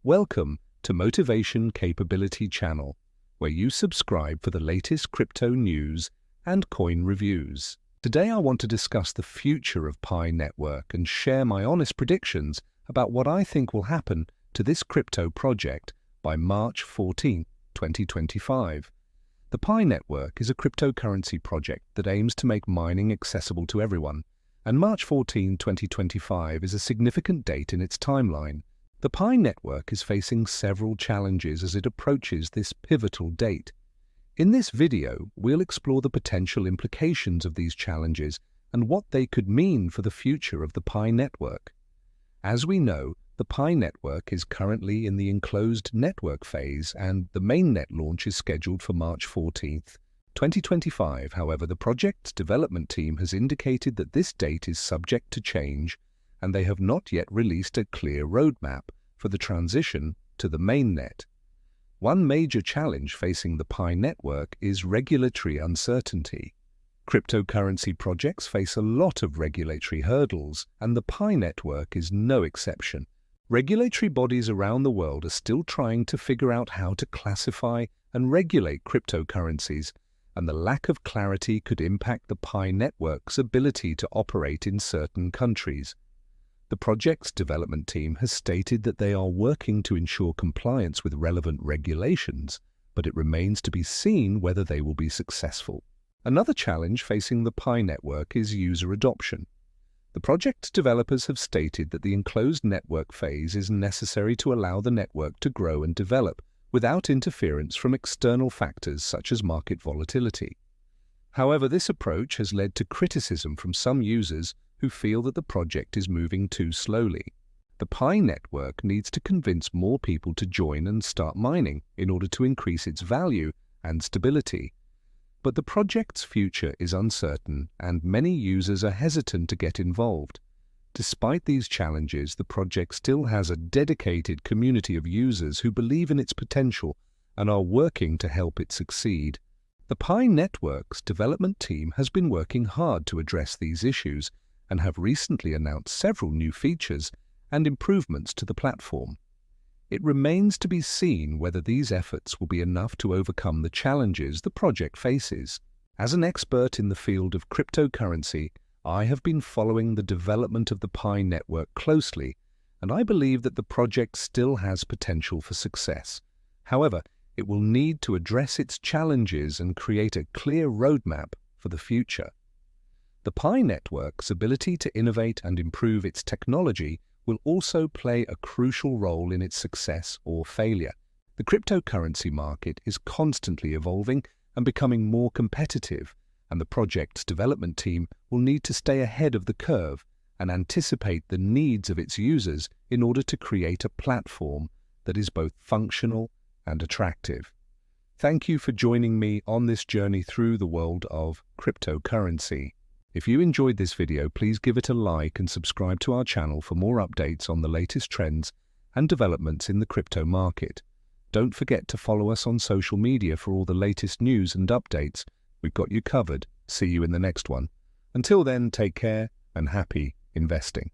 Welcome to Motivation Capability Channel, where you subscribe for the latest crypto news and coin reviews. Today I want to discuss the future of Pi Network and share my honest predictions about what I think will happen to this crypto project by March 14, 2025. The Pi Network is a cryptocurrency project that aims to make mining accessible to everyone, and March 14, 2025 is a significant date in its timeline. The Pi Network is facing several challenges as it approaches this pivotal date. In this video, we'll explore the potential implications of these challenges and what they could mean for the future of the Pi Network. As we know, the Pi Network is currently in the enclosed network phase, and the mainnet launch is scheduled for March 14, 2025. However, the project's development team has indicated that this date is subject to change, and they have not yet released a clear roadmap for the transition to the mainnet. One major challenge facing the Pi Network is regulatory uncertainty. Cryptocurrency projects face a lot of regulatory hurdles, and the Pi Network is no exception. Regulatory bodies around the world are still trying to figure out how to classify and regulate cryptocurrencies, and the lack of clarity could impact the Pi Network's ability to operate in certain countries. The project's development team has stated that they are working to ensure compliance with relevant regulations, but it remains to be seen whether they will be successful. Another challenge facing the Pi Network is user adoption. The project's developers have stated that the enclosed network phase is necessary to allow the network to grow and develop without interference from external factors such as market volatility. However, this approach has led to criticism from some users who feel that the project is moving too slowly. The Pi Network needs to convince more people to join and start mining in order to increase its value and stability. But the project's future is uncertain, and many users are hesitant to get involved. Despite these challenges, the project still has a dedicated community of users who believe in its potential and are working to help it succeed. The Pi Network's development team has been working hard to address these issues and have recently announced several new features and improvements to the platform. It remains to be seen whether these efforts will be enough to overcome the challenges the project faces. As an expert in the field of cryptocurrency, I have been following the development of the Pi Network closely, and I believe that the project still has potential for success. However, it will need to address its challenges and create a clear roadmap for the future. The Pi Network's ability to innovate and improve its technology will also play a crucial role in its success or failure. The cryptocurrency market is constantly evolving and becoming more competitive, and the project's development team will need to stay ahead of the curve and anticipate the needs of its users in order to create a platform that is both functional and attractive. Thank you for joining me on this journey through the world of cryptocurrency. If you enjoyed this video, please give it a like and subscribe to our channel for more updates on the latest trends and developments in the crypto market. Don't forget to follow us on social media for all the latest news and updates. We've got you covered. See you in the next one. Until then, take care and happy investing.